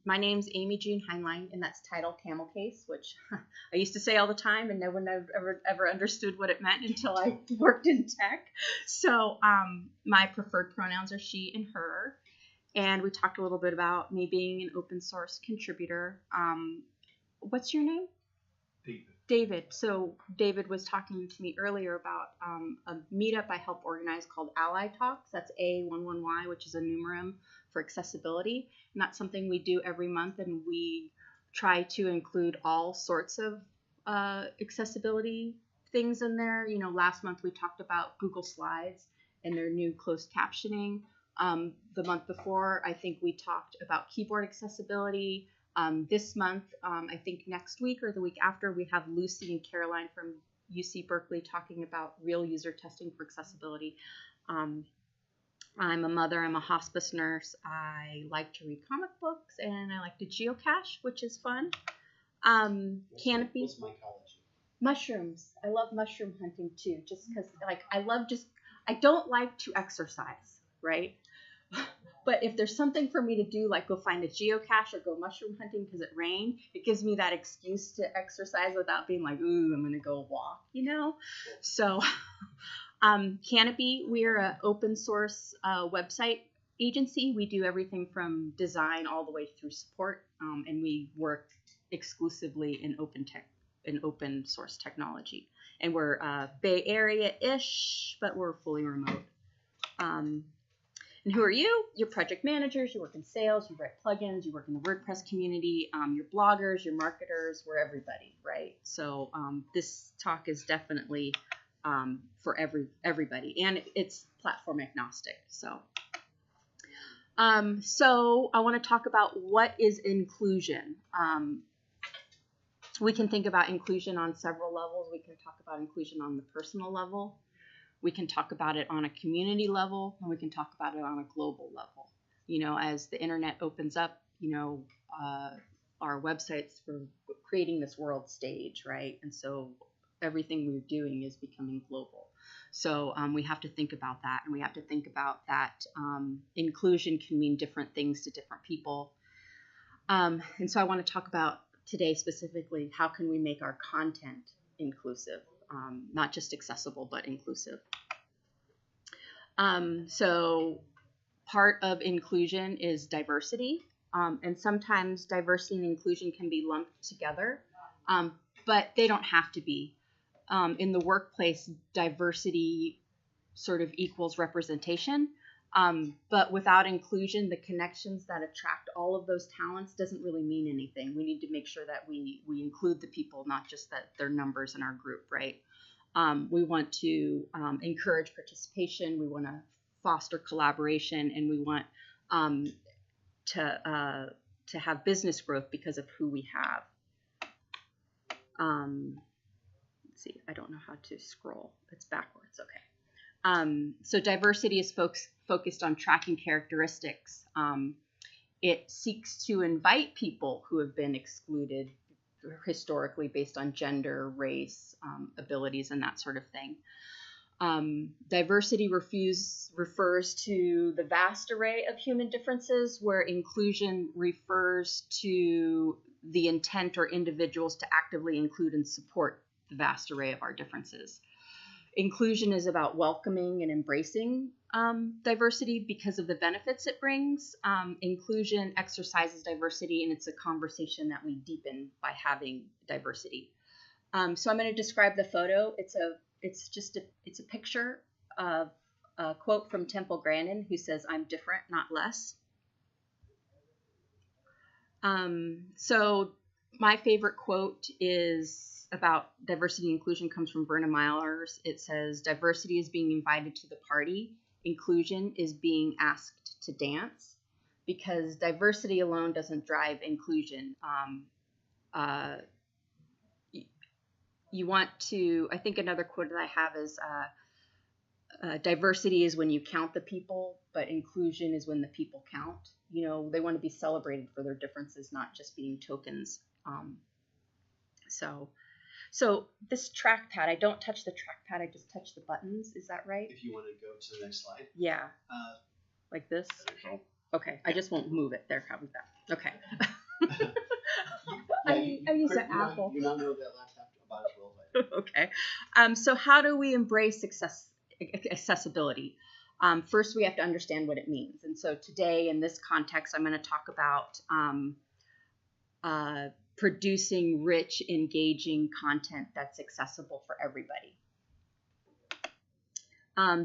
My name's Amy June Heinlein, and that's title camel case, which I used to say all the time, and no one ever understood what it meant until I worked in tech. So my preferred pronouns are she and her, and we talked a little bit about me being an open source contributor. What's your name? David. So David was talking to me earlier about a meetup I help organize called Ally Talks. That's A11Y, which is a numerum for accessibility. And that's something we do every month, and we try to include all sorts of accessibility things in there. You know, last month we talked about Google Slides and their new closed captioning. The month before, I think we talked about keyboard accessibility. This month, I think next week or the week after, we have Lucy and Caroline from UC Berkeley talking about real user testing for accessibility. I'm a mother, I'm a hospice nurse, I like to read comic books, and I like to geocache, which is fun. Canopy. What's mycology? Mushrooms. I love mushroom hunting too, just because I don't like to exercise, right? But if there's something for me to do, like go find a geocache or go mushroom hunting because it rained, it gives me that excuse to exercise without being like, ooh, I'm going to go walk, you know? So Canopy, we're an open source website agency. We do everything from design all the way through support, and we work exclusively in open source technology. And we're Bay Area-ish, but we're fully remote. And who are you? You're project managers, you work in sales, you write plugins, you work in the WordPress community, you're bloggers, you're marketers, we're everybody, right? So this talk is definitely for everybody, and it's platform agnostic. So I want to talk about what is inclusion. We can think about inclusion on several levels. We can talk about inclusion on the personal level. We can talk about it on a community level, and we can talk about it on a global level. You know, as the internet opens up, you know, our websites for creating this world stage, right? And so everything we're doing is becoming global. So we have to think about that, and we have to think about that inclusion can mean different things to different people. And so I want to talk about today specifically, how can we make our content inclusive? Not just accessible, but inclusive. So part of inclusion is diversity. And sometimes diversity and inclusion can be lumped together, but they don't have to be. In the workplace, diversity sort of equals representation. But without inclusion, the connections that attract all of those talents doesn't really mean anything. We need to make sure that we include the people, not just that they're numbers in our group, right? We want to encourage participation. We want to foster collaboration, and we want to have business growth because of who we have. Let's see, I don't know how to scroll. It's backwards. Okay. So diversity is focused on tracking characteristics. It seeks to invite people who have been excluded historically based on gender, race, abilities, and that sort of thing. Diversity refers to the vast array of human differences, where inclusion refers to the intent or individuals to actively include and support the vast array of our differences. Inclusion is about welcoming and embracing diversity because of the benefits it brings. Inclusion exercises diversity, and it's a conversation that we deepen by having diversity. So I'm going to describe the photo. It's a picture of a quote from Temple Grandin, who says, "I'm different, not less." So my favorite quote is about diversity and inclusion, comes from Verna Myers. It says, "Diversity is being invited to the party. Inclusion is being asked to dance," because diversity alone doesn't drive inclusion. You want to, I think another quote that I have is, diversity is when you count the people, but inclusion is when the people count. You know, they want to be celebrated for their differences, not just being tokens. So this trackpad, I don't touch the trackpad, I just touch the buttons. Is that right? If you want to go to the next slide. Yeah. Like this? Okay, I just won't move it. There, how was that? Okay. pizza, apple. You not know that last half about as well as I do. Okay. So how do we embrace accessibility? First, we have to understand what it means. And so today, in this context, I'm going to talk about producing rich, engaging content that's accessible for everybody.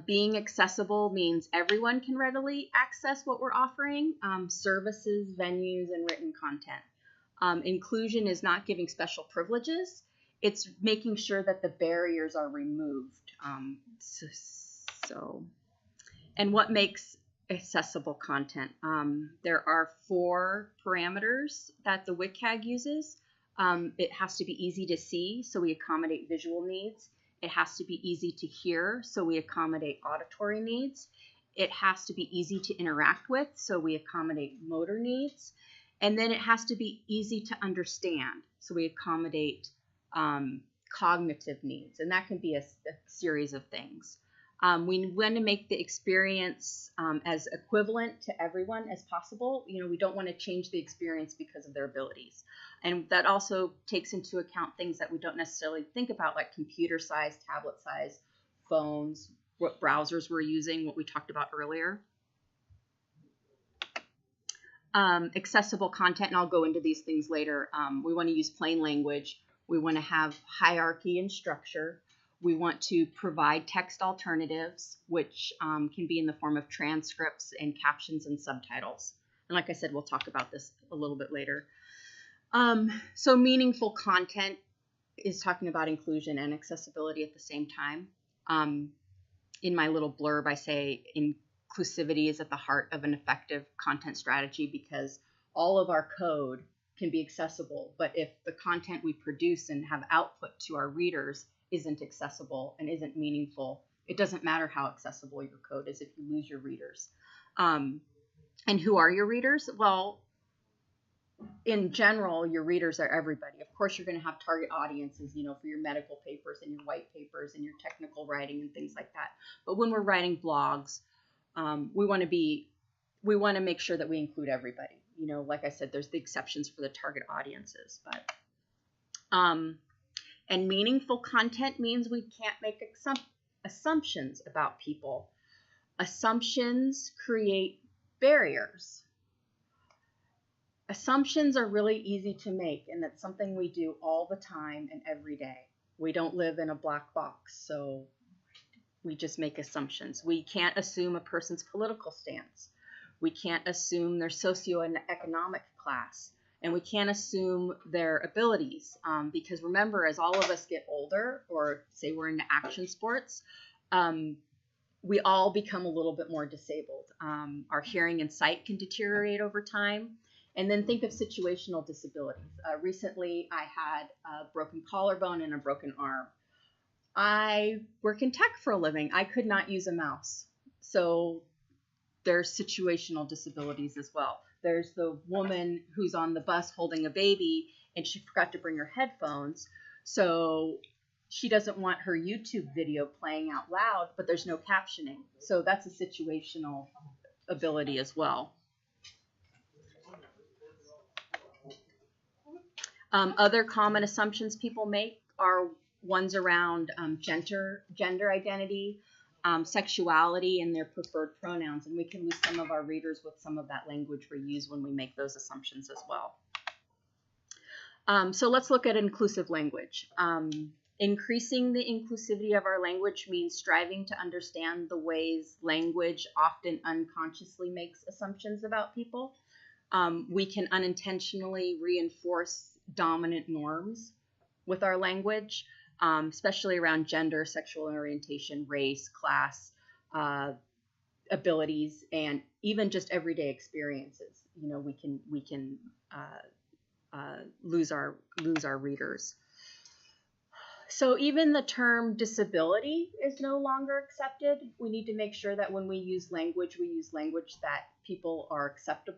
Being accessible means everyone can readily access what we're offering, services, venues, and written content. Inclusion is not giving special privileges. It's making sure that the barriers are removed. And what makes accessible content? There are 4 parameters that the WCAG uses. It has to be easy to see, so we accommodate visual needs. It has to be easy to hear, so we accommodate auditory needs. It has to be easy to interact with, so we accommodate motor needs. And then it has to be easy to understand, so we accommodate cognitive needs. And that can be a series of things. We want to make the experience as equivalent to everyone as possible. We don't want to change the experience because of their abilities. And that also takes into account things that we don't necessarily think about, like computer size, tablet size, phones, what browsers we're using, what we talked about earlier. Accessible content, and I'll go into these things later. We want to use plain language. We want to have hierarchy and structure. We want to provide text alternatives, which can be in the form of transcripts and captions and subtitles. And like I said, we'll talk about this a little bit later. So meaningful content is talking about inclusion and accessibility at the same time. In my little blurb, I say inclusivity is at the heart of an effective content strategy, because all of our code can be accessible, but if the content we produce and have output to our readers isn't accessible and isn't meaningful, it doesn't matter how accessible your code is if you lose your readers. And who are your readers? Well, in general, your readers are everybody. Of course, you're going to have target audiences, for your medical papers and your white papers and your technical writing and things like that. But when we're writing blogs, we want to make sure that we include everybody. Like I said, there's the exceptions for the target audiences, but and meaningful content means we can't make assumptions about people. Assumptions create barriers. Assumptions are really easy to make, and that's something we do all the time and every day. We don't live in a black box, so we just make assumptions. We can't assume a person's political stance. We can't assume their socioeconomic class. And we can't assume their abilities, because remember, as all of us get older, or say we're into action sports, we all become a little bit more disabled. Our hearing and sight can deteriorate over time. And then think of situational disabilities. Recently, I had a broken collarbone and a broken arm. I work in tech for a living. I could not use a mouse. So there's situational disabilities as well. There's the woman who's on the bus holding a baby and she forgot to bring her headphones. So she doesn't want her YouTube video playing out loud, but there's no captioning. So that's a situational ability as well. Other common assumptions people make are ones around gender identity, sexuality, and their preferred pronouns. And we can lose some of our readers with some of that language we use when we make those assumptions as well. So let's look at inclusive language. Increasing the inclusivity of our language means striving to understand the ways language often unconsciously makes assumptions about people. We can unintentionally reinforce dominant norms with our language, especially around gender, sexual orientation, race, class, abilities, and even just everyday experiences. We can lose our readers. So even the term disability is no longer accepted. We need to make sure that when we use language that people are accept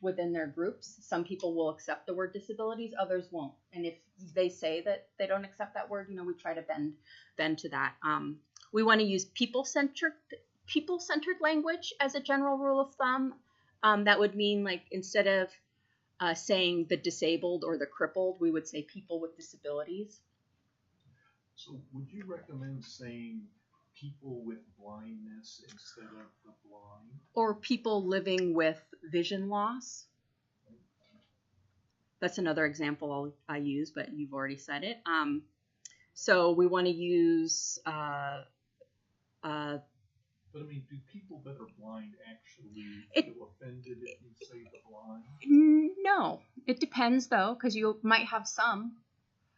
within their groups. Some people will accept the word disabilities, others won't. And if they say that they don't accept that word, we try to bend to that. We want to use people-centered language as a general rule of thumb. That would mean, like, instead of saying the disabled or the crippled, we would say people with disabilities. So would you recommend saying people with blindness instead of the blind? Or people living with vision loss. That's another example I use, but you've already said it. So we want to use but I mean, do people that are blind actually feel offended if you say the blind? No, it depends though, because you might have some.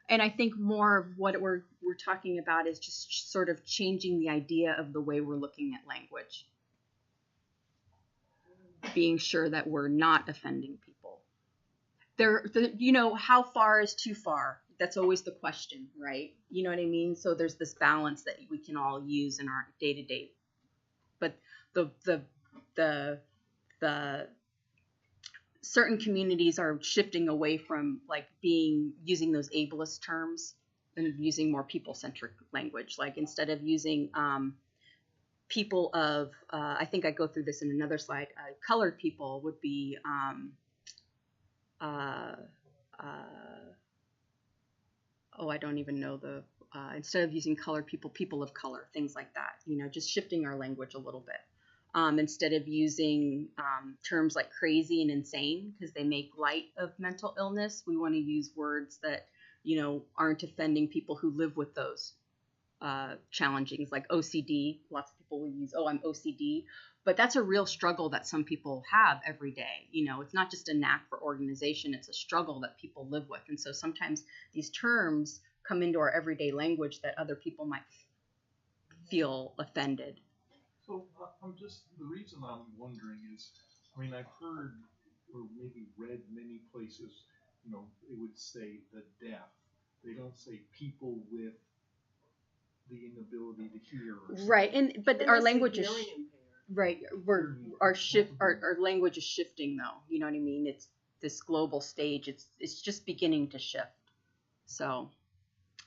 And I think more of what we're talking about is just sort of changing the idea of the way we're looking at language. Being sure that we're not offending people. How far is too far? That's always the question, right? You know what I mean? So there's this balance that we can all use in our day-to-day. But the certain communities are shifting away from like using those ableist terms and using more people-centric language. Like instead of using people of, I think I go through this in another slide, colored people would be I don't even know instead of using colored people, people of color, things like that, just shifting our language a little bit. Instead of using terms like crazy and insane because they make light of mental illness, we want to use words that, aren't offending people who live with those challengings, like OCD. Lots of people will use, I'm OCD. But that's a real struggle that some people have every day. It's not just a knack for organization, it's a struggle that people live with. And so sometimes these terms come into our everyday language that other people might feel offended. So the reason I'm wondering is, I've heard or maybe read many places, they would say the deaf. They don't say people with the inability to hear. Right, but our language is right. Our language is shifting though. You know what I mean? It's this global stage. It's just beginning to shift. So,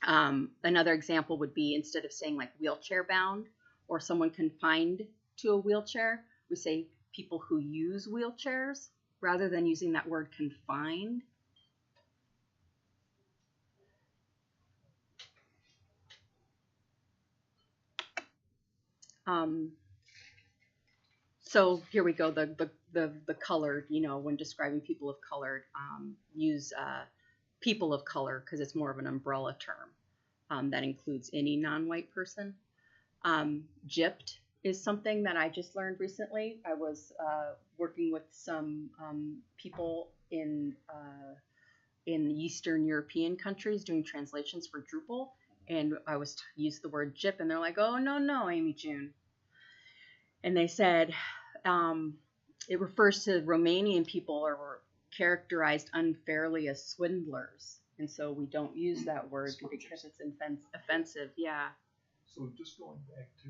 another example would be instead of saying like wheelchair bound or someone confined to a wheelchair, we say people who use wheelchairs rather than using that word confined. So here we go. The colored, when describing people of color, use people of color because it's more of an umbrella term that includes any non-white person. Gypped is something that I just learned recently. I was working with some people in Eastern European countries doing translations for Drupal, and I was used the word gyp, and they're like, "Oh no, Amy June," and they said it refers to Romanian people are characterized unfairly as swindlers, and so we don't use that word because it's offensive. Yeah. So just going back to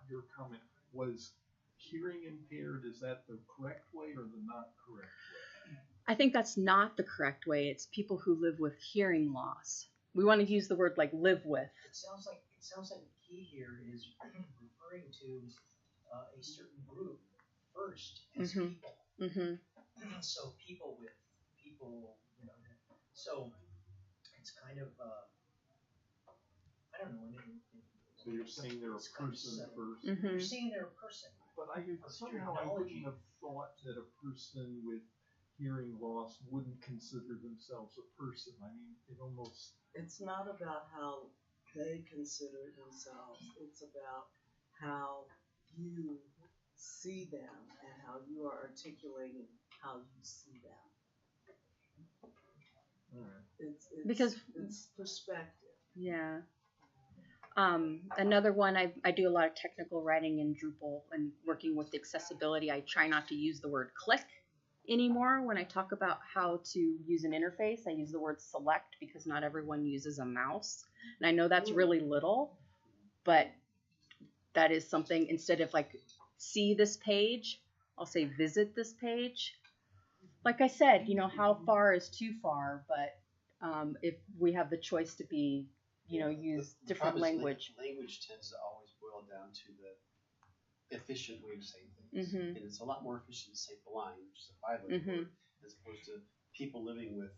your comment, was hearing impaired, is that the correct way or the not correct way? I think that's not the correct way. It's people who live with hearing loss. We want to use the word like live with. It sounds like the key here is referring to a certain group first as people. Mm-hmm. So people with people, so it's kind of I don't know. So you're saying they're a person first. Mm-hmm. You're saying they're a person. But somehow I wouldn't have thought that a person with hearing loss wouldn't consider themselves a person. It almost... It's not about how they consider themselves. It's about how you see them and how you are articulating how you see them. All right. It's perspective. Yeah. Another one, I do a lot of technical writing in Drupal and working with accessibility. I try not to use the word click anymore when I talk about how to use an interface. I use the word select because not everyone uses a mouse. And I know that's really little, but that is something. Instead of like see this page, I'll say visit this page. Like I said, how far is too far, but if we have the choice to be use different language. Language tends to always boil down to the efficient way of saying things. Mm-hmm. And it's a lot more efficient to say blind, which is a 5-letter word, as opposed to people living with,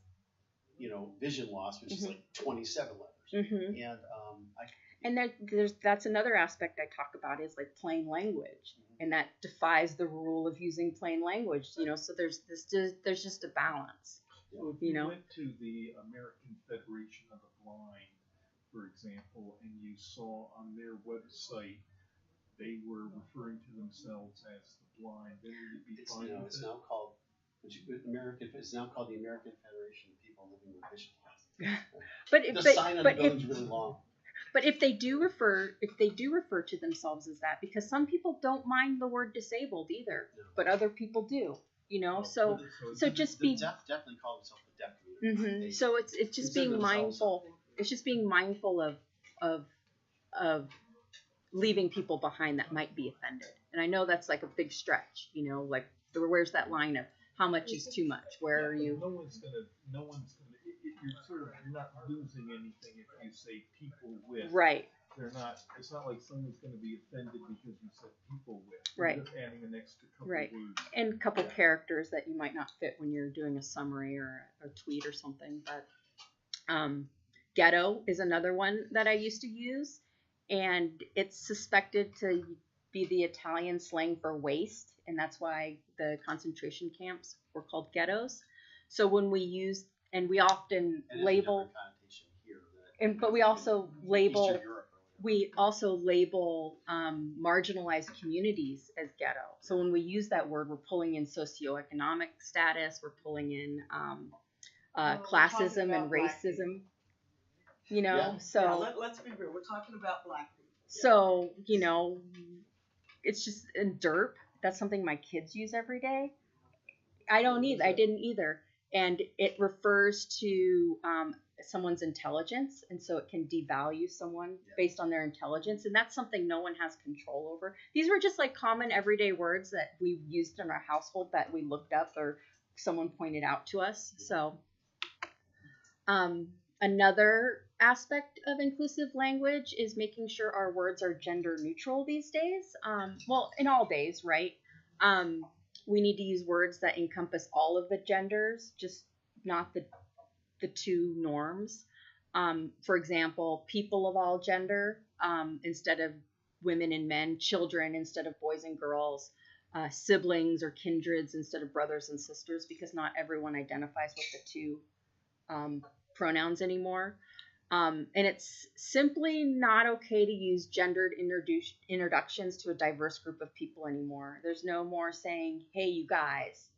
vision loss, which is Mhm. like 27 letters. Mhm. And And that's another aspect I talk about is like plain language, and that defies the rule of using plain language. So there's just a balance. So if you went to the American Federation of the Blind, for example, and you saw on their website they were referring to themselves as the blind, then would you be fine with it's it? now called It's now called the American Federation of People Living with Vision Loss. The sign on the building's really long. But if they do refer to themselves as that, because some people don't mind the word disabled either, but other people do. So just the be deaf definitely call themselves the deaf community. So it's just being mindful. It's just being mindful of leaving people behind that might be offended. And I know that's like a big stretch. Like where's that line of how much is too much? Where are you? No one's gonna. You're not losing anything if you say people with. Right. They're not. It's not like someone's gonna be offended because you said people with. Right. You're just adding an extra couple words. And a couple characters that you might not fit when you're doing a summary or a tweet or something. But ghetto is another one that I used to use, and it's suspected to be the Italian slang for waste, and that's why the concentration camps were called ghettos. So when we use, and we often label, but we also label marginalized communities as ghetto. So when we use that word, we're pulling in socioeconomic status, we're pulling in classism and racism. So let's be real. We're talking about Black people. So it's just in derp. That's something my kids use every day. I don't either. I didn't either. And it refers to someone's intelligence, and so it can devalue someone based on their intelligence, and that's something no one has control over. These were just like common everyday words that we used in our household that we looked up or someone pointed out to us. So another aspect of inclusive language is making sure our words are gender neutral these days. Well, in all days, right? We need to use words that encompass all of the genders, just not the two norms. For example, people of all gender instead of women and men, children instead of boys and girls, siblings or kindreds instead of brothers and sisters, because not everyone identifies with the two pronouns anymore. And it's simply not okay to use gendered introductions to a diverse group of people anymore. There's no more saying, hey, you guys.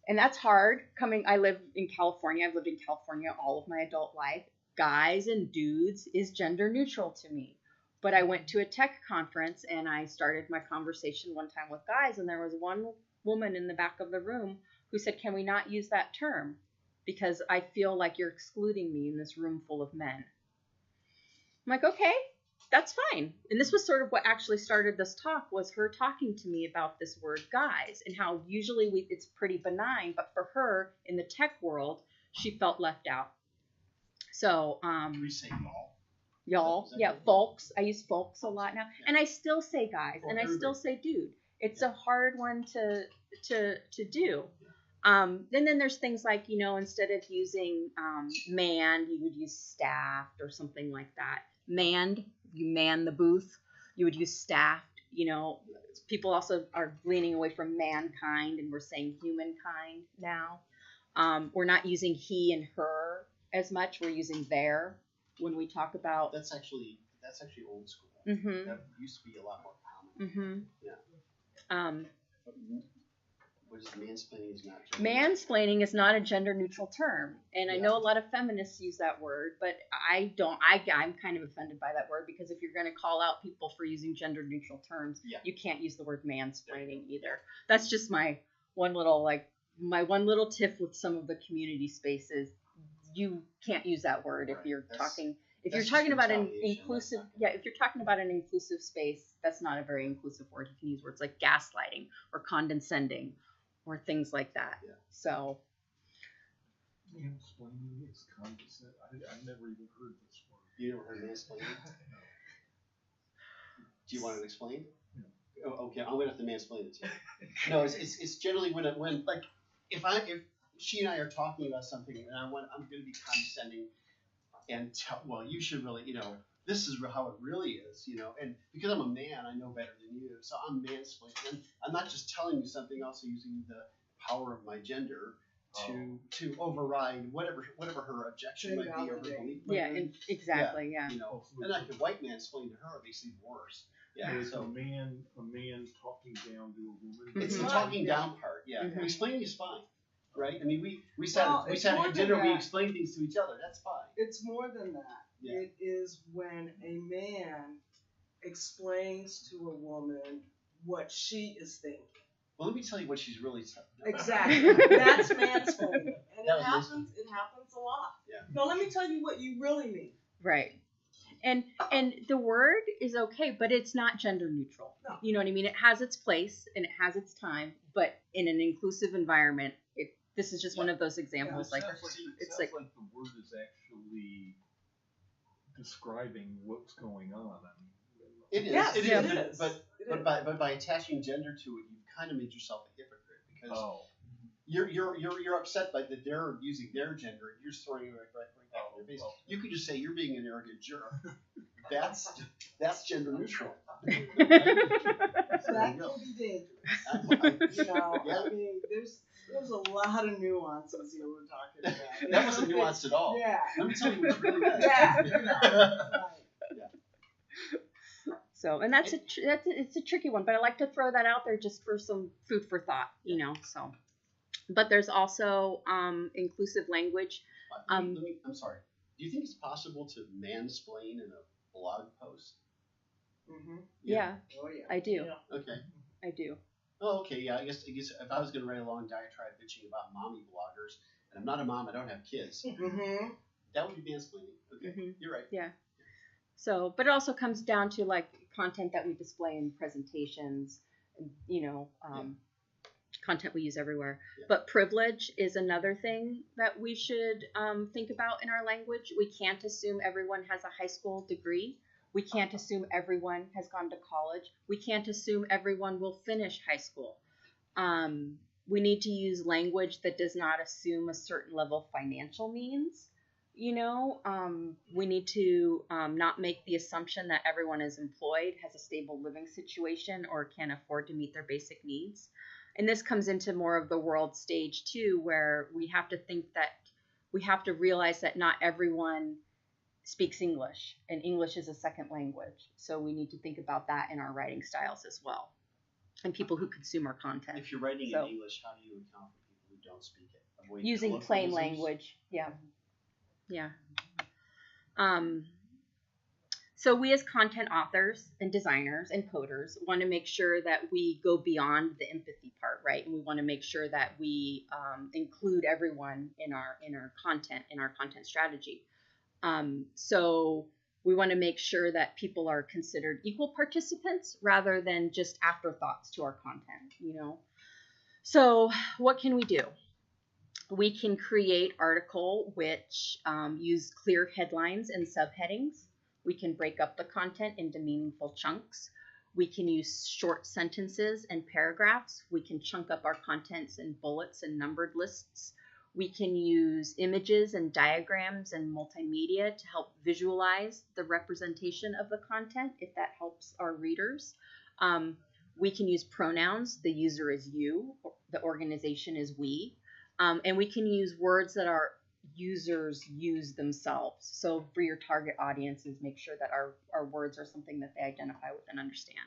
And that's hard. I live in California. I've lived in California all of my adult life. Guys and dudes is gender neutral to me. But I went to a tech conference and I started my conversation one time with guys, and there was one woman in the back of the room who said, can we not use that term? Because I feel like you're excluding me in this room full of men. I'm like, okay, that's fine. And this was sort of what actually started this talk, was her talking to me about this word guys and how usually it's pretty benign, but for her in the tech world, she felt left out. So, we say y'all, yeah, folks. I use folks a lot now, and I still say guys, and I still say dude. It's a hard one to do. And then there's things like, instead of using manned, you would use staffed or something like that. Manned, you man the booth. You would use staffed. People also are leaning away from mankind, and we're saying humankind now. We're not using he and her as much. We're using their when we talk about. That's actually old school. Mm-hmm. That used to be a lot more common. Mm-hmm. Yeah. What is mansplaining is not gender mansplaining is not a gender neutral term, and I know a lot of feminists use that word, but I don't. I'm kind of offended by that word, because if you're going to call out people for using gender neutral terms, you can't use the word mansplaining either. That's just my one little tiff with some of the community spaces. You can't use that word if you're talking. If you're talking about an inclusive, if you're talking about an inclusive space, that's not a very inclusive word. You can use words like gaslighting or condescending or things like that. Yeah. So. Mansplaining is condescending. I've never even heard this word. You never heard mansplaining? Do you want to explain? Oh, okay, I'm gonna have to mansplain it to you. No, it's generally when like if she and I are talking about something, and I'm going to be condescending and tell, well, you should really, this is how it really is, and because I'm a man, I know better than you, so I'm mansplaining. And I'm not just telling you something, also using the power of my gender to override whatever her objection might be or her belief. Yeah, exactly. Yeah. And I could white mansplain to her, it makes it worse. Yeah. So a man talking down to a woman. It's the talking down part. Yeah. Mm-hmm. Explaining is fine. Right? I mean, we sat at dinner, we explained things to each other. That's fine. It's more than that. Yeah. It is when a man explains to a woman what she is thinking. Well, let me tell you what she's really saying. Exactly. That's mansplaining. And it happens a lot. Yeah. No, let me tell you what you really mean. Right. And the word is okay, but it's not gender neutral. No. You know what I mean? It has its place and it has its time, but in an inclusive environment, this is just one of those examples. It sounds like the word is actually describing what's going on. It is. Yes, it is. But by attaching gender to it, you've kind of made yourself a hypocrite because you're upset by that they're using their gender and you're just throwing it right back in their face. You could just say you're being an arrogant jerk. That's gender neutral. That can be dangerous. I mean, there's a lot of nuances here we're talking about. That wasn't nuanced at all. Yeah. Let me tell you what's really good. Yeah. So, and it's a tricky one, but I like to throw that out there just for some food for thought, so. But there's also inclusive language. I'm sorry. Do you think it's possible to mansplain in a blog post? Mm-hmm. Yeah. Oh, yeah. I do. Yeah. Okay. I do. Oh, okay. Yeah. I guess if I was going to write a long diatribe bitching about mommy bloggers, and I'm not a mom, I don't have kids. Mm-hmm. That would be mansplaining. Okay. Mm-hmm. You're right. Yeah. So, but it also comes down to like content that we display in presentations, content we use everywhere. Yeah. But privilege is another thing that we should think about in our language. We can't assume everyone has a high school degree. We can't assume everyone has gone to college. We can't assume everyone will finish high school. We need to use language that does not assume a certain level of financial means. We need to not make the assumption that everyone is employed, has a stable living situation, or can afford to meet their basic needs. And this comes into more of the world stage too, where we have to realize that not everyone speaks English, and English is a second language. So we need to think about that in our writing styles as well, and people who consume our content. If you're writing in English, how do you account for people who don't speak it? Using plain language. Yeah. Yeah. So we as content authors and designers and coders want to make sure that we go beyond the empathy part, right? And we want to make sure that we include everyone in our content strategy. So we want to make sure that people are considered equal participants rather than just afterthoughts to our content, So what can we do? We can create article which use clear headlines and subheadings. We can break up the content into meaningful chunks. We can use short sentences and paragraphs. We can chunk up our contents in bullets and numbered lists. We can use images and diagrams and multimedia to help visualize the representation of the content if that helps our readers. We can use pronouns. The user is you. The organization is we. And we can use words that our users use themselves. So for your target audiences, make sure that our words are something that they identify with and understand.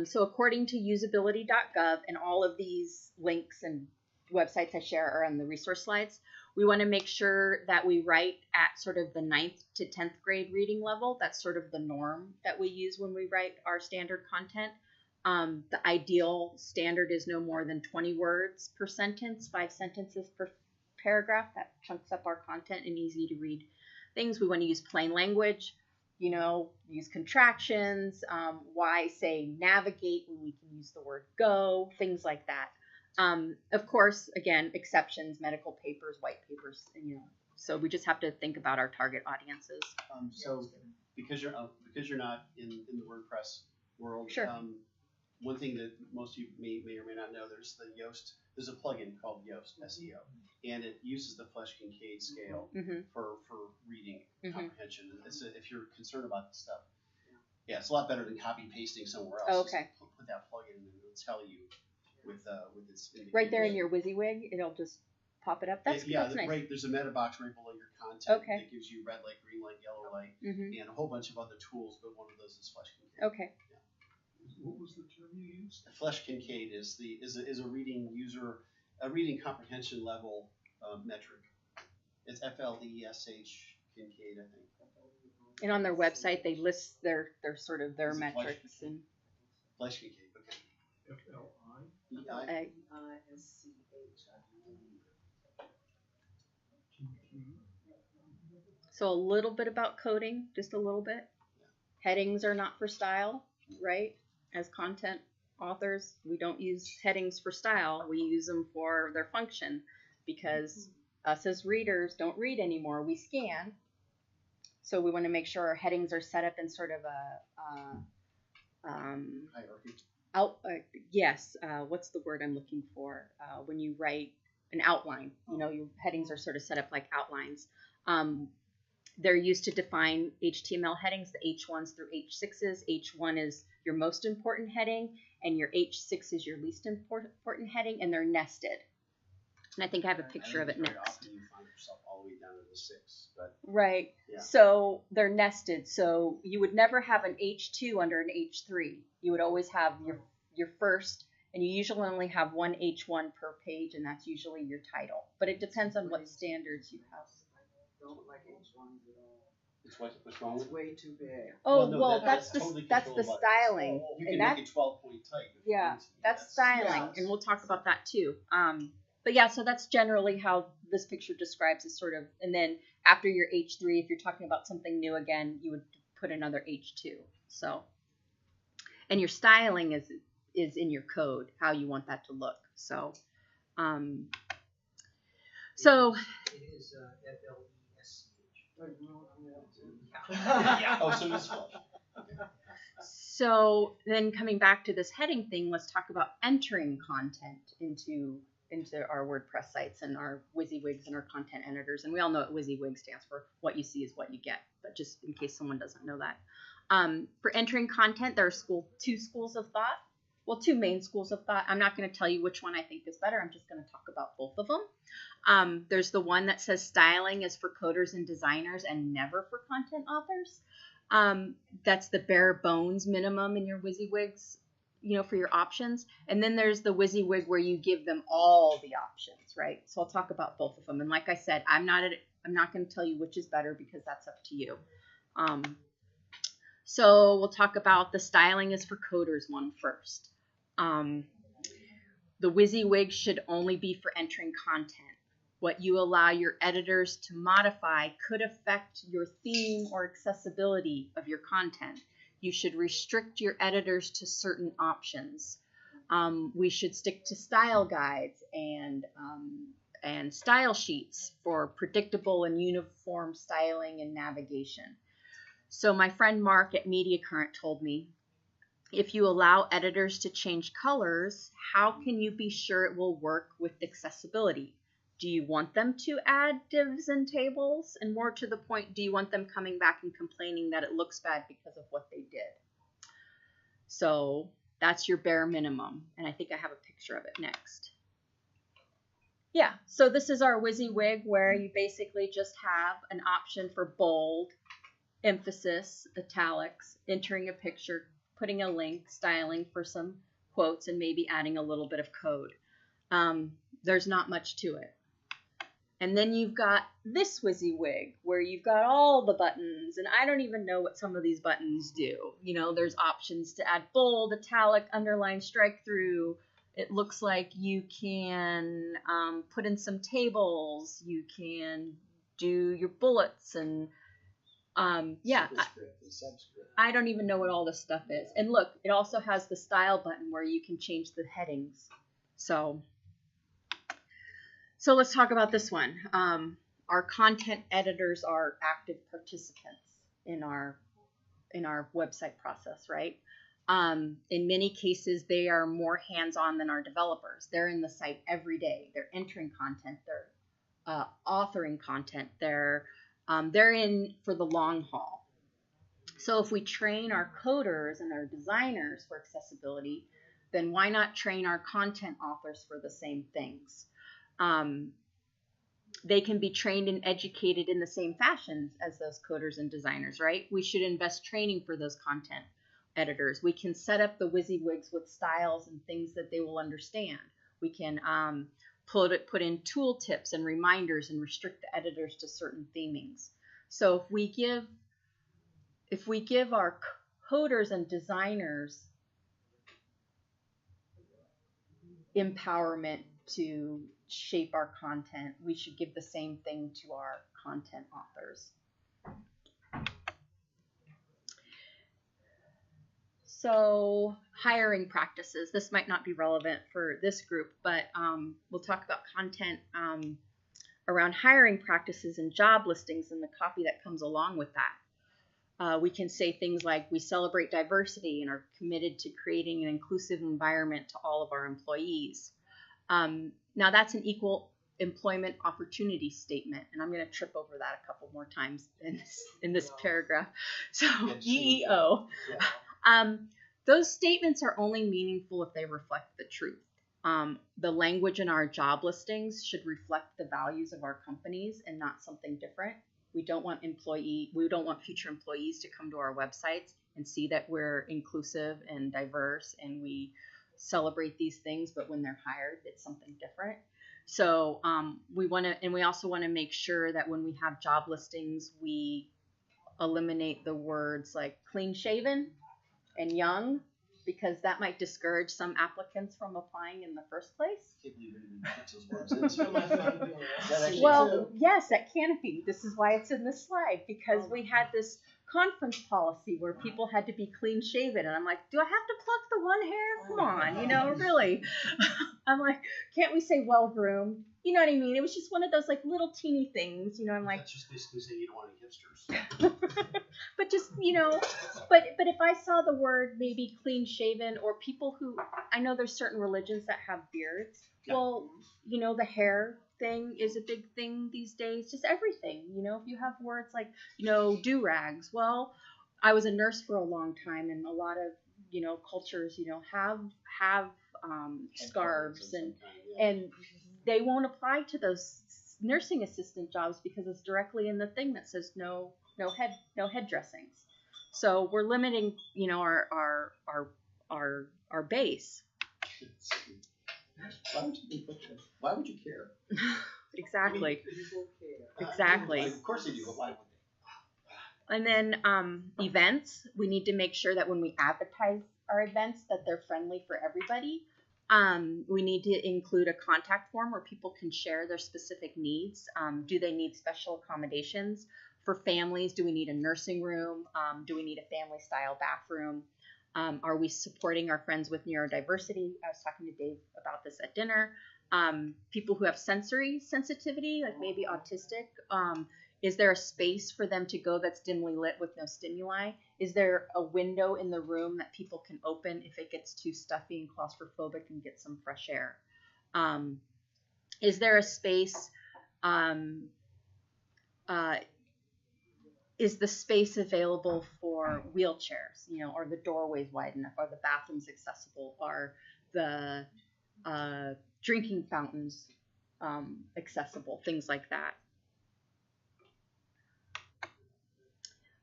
So according to usability.gov, and all of these links and websites I share are on the resource slides, we want to make sure that we write at sort of the 9th to 10th grade reading level. That's sort of the norm that we use when we write our standard content. The ideal standard is no more than 20 words per sentence, 5 sentences per paragraph. That chunks up our content in easy to read things. We want to use plain language, use contractions, why say navigate when we can use the word go, things like that. Of course, again, exceptions, medical papers, white papers, so we just have to think about our target audiences. So because you're not in the WordPress world, sure. One thing that most of you may or may not know, there's the Yoast there's a plugin called Yoast Seo, and it uses the Flesch-Kincaid scale for reading comprehension. If you're concerned about this stuff, yeah, it's a lot better than copy pasting somewhere else. Okay. Just put that plugin in, and it'll tell you with its indicators. Right there in your Wysiwyg, it'll just pop it up. That's nice. Right. There's a meta box right below your content Okay. that gives you red light, green light, yellow light, and a whole bunch of other tools. But one of those is Flesch-Kincaid. Okay. What was the term you used? Flesch-Kincaid is a reading comprehension level metric. It's FLESH Kincaid, I think. And on their website, they list their sort of their Is it metrics and. Flesch-Kincaid. Okay. FLI? EI. ISCH, I believe. So a little bit about coding, just a little bit. Headings are not for style, right? As content authors, we don't use headings for style. We use them for their function because us as readers don't read anymore. We scan. So we want to make sure our headings are set up in sort of a hierarchy. Yes. What's the word I'm looking for? When you write an outline, your headings are sort of set up like outlines. They're used to define HTML headings, the H1s through H6s. H1 is your most important heading, and your H6 is your least important heading, and they're nested. And I think I have a picture of it next. Often you find yourself all the way down to the 6, but right. Yeah. So they're nested. So you would never have an H2 under an H3. You would always have your first, and you usually only have one H1 per page, and that's usually your title. But it depends on what standards you have. I don't like H1s at all. it's what's wrong with It's way too big. Oh, no, well, that's that's totally the controllable. styling. You And can that, make it 12-point type. if you yeah, want to. that's styling, and we'll talk about that too. But yeah, so that's generally how this picture describes it, sort of. And then after your H3, if you're talking about something new again, you would put another H2. So, and your styling is in your code, how you want that to look. So, so It is FLESCH. Oh, so it's Flesch. So then coming back to this heading thing, let's talk about entering content into our WordPress sites and our Wysiwygs and our content editors. And we all know what Wysiwyg stands for. What you see is what you get. But just in case someone doesn't know that. For entering content, there are two schools of thought. Well, two main schools of thought. I'm not going to tell you which one I think is better. I'm just going to talk about both of them. There's the one that says styling is for coders and designers and never for content authors. That's the bare bones minimum in your Wysiwygs, for your options. And then there's the Wysiwyg where you give them all the options, right? So I'll talk about both of them. And like I said, I'm not going to tell you which is better because that's up to you. So we'll talk about the styling is for coders one first. The Wysiwyg should only be for entering content. What you allow your editors to modify could affect your theme or accessibility of your content. You should restrict your editors to certain options. We should stick to style guides and style sheets for predictable and uniform styling and navigation. So my friend Mark at MediaCurrent told me, if you allow editors to change colors, how can you be sure it will work with accessibility? Do you want them to add divs and tables? And more to the point, do you want them coming back and complaining that it looks bad because of what they did? So that's your bare minimum. And I think I have a picture of it next. Yeah, so this is our Wysiwyg where you basically just have an option for bold, emphasis, italics, entering a picture, putting a link, styling for some quotes, and maybe adding a little bit of code. There's not much to it. And then you've got this Wysiwyg where you've got all the buttons, and I don't even know what some of these buttons do. There's options to add bold, italic, underline, strike through. It looks like you can put in some tables. You can do your bullets and I don't even know what all this stuff is. And look, it also has the style button where you can change the headings. So let's talk about this one. Our content editors are active participants in our website process, right? In many cases, they are more hands-on than our developers. They're in the site every day. They're entering content. They're authoring content. They're in for the long haul. So if we train our coders and our designers for accessibility, then why not train our content authors for the same things? They can be trained and educated in the same fashions as those coders and designers, right? We should invest training for those content editors. We can set up the Wysiwygs with styles and things that they will understand. We can put in tool tips and reminders and restrict the editors to certain themings. So if we give our coders and designers empowerment to shape our content, we should give the same thing to our content authors. So hiring practices. This might not be relevant for this group, but we'll talk about content around hiring practices and job listings and the copy that comes along with that. We can say things like, we celebrate diversity and are committed to creating an inclusive environment to all of our employees. Now that's an equal employment opportunity statement, and I'm going to trip over that a couple more times in this paragraph. So EEO. Those statements are only meaningful if they reflect the truth. The language in our job listings should reflect the values of our companies and not something different. We don't want future employees to come to our websites and see that we're inclusive and diverse and we celebrate these things, but when they're hired, it's something different. So we also want to make sure that when we have job listings, we eliminate the words like clean shaven and young, because that might discourage some applicants from applying in the first place. I can't believe you didn't put those words in. It's from my front door. Well, yes, at Canopy. This is why it's in this slide, because we had this conference policy where people had to be clean shaven, and I'm like, do I have to pluck the one hair? Come on, really. I'm like, can't we say well groomed? You know what I mean? It was just one of those like little teeny things, I'm like. That's just basically saying you don't want any hipsters. But just, but if I saw the word maybe clean shaven, or people who, I know there's certain religions that have beards. Yeah. Well, the hair thing is a big thing these days. Just everything, if you have words like, do-rags. Well, I was a nurse for a long time, and a lot of, cultures, have scarves and they won't apply to those nursing assistant jobs because it's directly in the thing that says no head dressings. So we're limiting, our base. Why would you care? Exactly. People care. Exactly. Of course they do, but why would they? And then events, we need to make sure that when we advertise our events that they're friendly for everybody. We need to include a contact form where people can share their specific needs. Do they need special accommodations? For families, do we need a nursing room? Do we need a family style bathroom? Are we supporting our friends with neurodiversity? I was talking to Dave about this at dinner. People who have sensory sensitivity, like maybe autistic, is there a space for them to go that's dimly lit with no stimuli? Is there a window in the room that people can open if it gets too stuffy and claustrophobic and get some fresh air? Is there a space, is the space available for wheelchairs, are the doorways wide enough? Are the bathrooms accessible? Are the drinking fountains accessible? Things like that.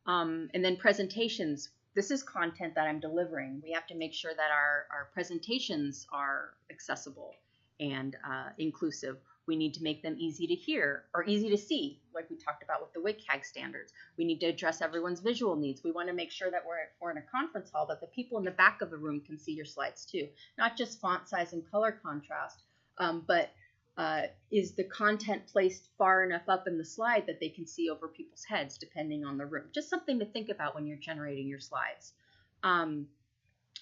And then presentations. This is content that I'm delivering. We have to make sure that our presentations are accessible and inclusive. We need to make them easy to hear or easy to see, like we talked about with the WCAG standards. We need to address everyone's visual needs. We want to make sure that we're in a conference hall that the people in the back of the room can see your slides too. Not just font size and color contrast, but is the content placed far enough up in the slide that they can see over people's heads, depending on the room? Just something to think about when you're generating your slides.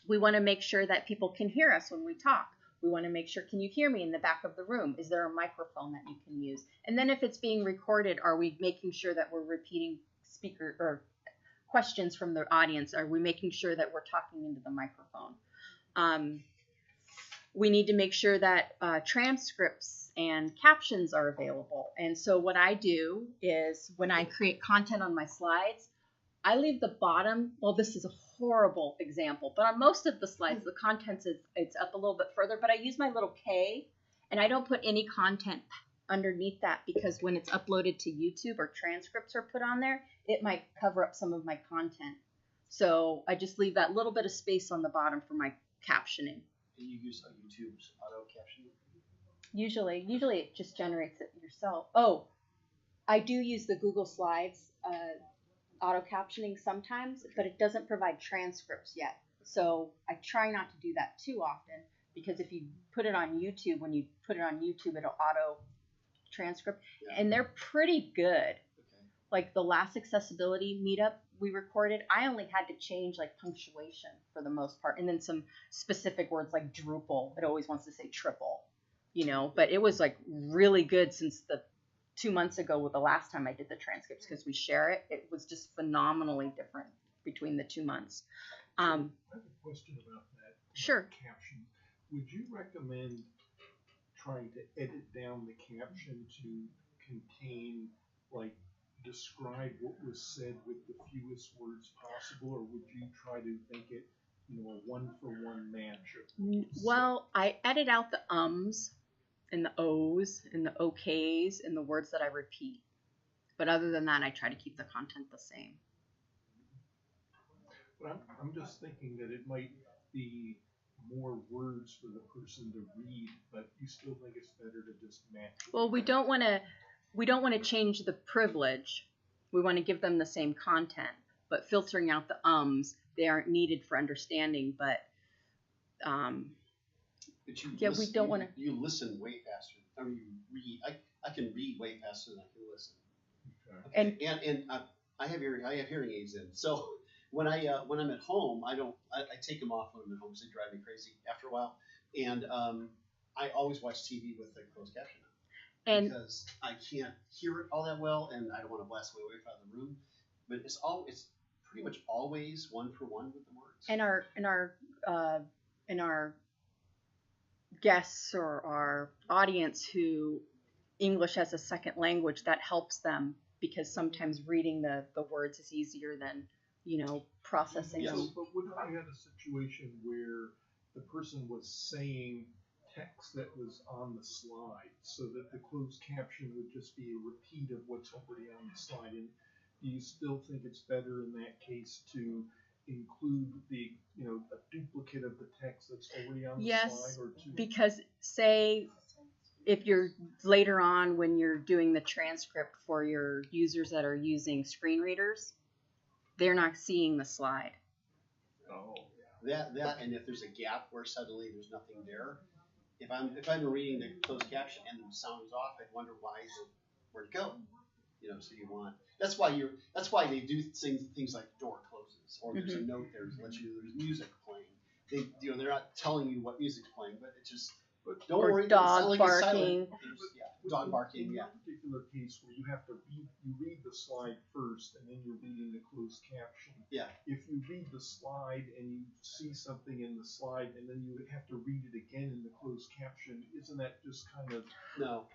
We want to make sure that people can hear us when we talk. We want to make sure, can you hear me in the back of the room? Is there a microphone that you can use? And then if it's being recorded, are we making sure that we're repeating speaker or questions from the audience. Are we making sure that we're talking into the microphone? We need to make sure that transcripts and captions are available. And so what I do is when I create content on my slides, I leave the bottom. Well, this is a horrible example, but on most of the slides, the contents it's up a little bit further, but I use my little K, and I don't put any content underneath that because when it's uploaded to YouTube or transcripts are put on there, it might cover up some of my content. So I just leave that little bit of space on the bottom for my captioning. Do you use YouTube's auto captioning? Usually it just generates it yourself. Oh, I do use the Google Slides auto captioning sometimes, but it doesn't provide transcripts yet. So I try not to do that too often because if you put it on YouTube, when you put it on YouTube, it'll auto transcript, and they're pretty good. Okay. Like the last accessibility meetup we recorded, I only had to change like punctuation for the most part, and then some specific words like Drupal. It always wants to say triple, you know. But it was like really good since the 2 months ago with the last time I did the transcripts because we share it. It was just phenomenally different between the 2 months. I have a question about that. Sure. Caption. Would you recommend trying to edit down the caption to contain, like, describe what was said with the fewest words possible, or would you try to make it, you know, a one-for-one match of what was Well, I edit out the ums and the O's and the OKs and the words that I repeat. But other than that, I try to keep the content the same. But I'm just thinking that it might be more words for the person to read, but you still think it's better to just match it. Well, we don't want to change the privilege. We want to give them the same content, but filtering out the ums, they aren't needed for understanding. But yeah, we don't want to. You listen way faster. I mean, you read. I can read way faster than I can listen. Okay. And I have hearing aids in. So when I'm at home, I take them off when I'm at home because they drive me crazy after a while. And I always watch TV with the closed caption on because I can't hear it all that well, and I don't want to blast my way out of the room. But it's pretty much always one for one with the words. And our guests or our audience who English as a second language, that helps them because sometimes reading the words is easier than, you know, processing them. But what if you had a situation where the person was saying text that was on the slide so that the closed caption would just be a repeat of what's already on the slide? And do you still think it's better in that case to include a duplicate of the text that's already on the slide? Or because say if you're later on when you're doing the transcript for your users that are using screen readers, they're not seeing the slide. Oh. That and if there's a gap where suddenly there's nothing there, if I'm reading the closed caption and the sound is off, I'd wonder where'd it go? You know, so you want that's why they do things like the door closes or there's a note there that lets you know there's music playing. They're not telling you what music's playing, but it just don't worry. Dog barking. Dog barking. In that particular case where you have to read the slide first and then you're reading the closed caption. Yeah. If you read the slide and you see something in the slide and then you have to read it again in the closed caption, isn't that just kind of no?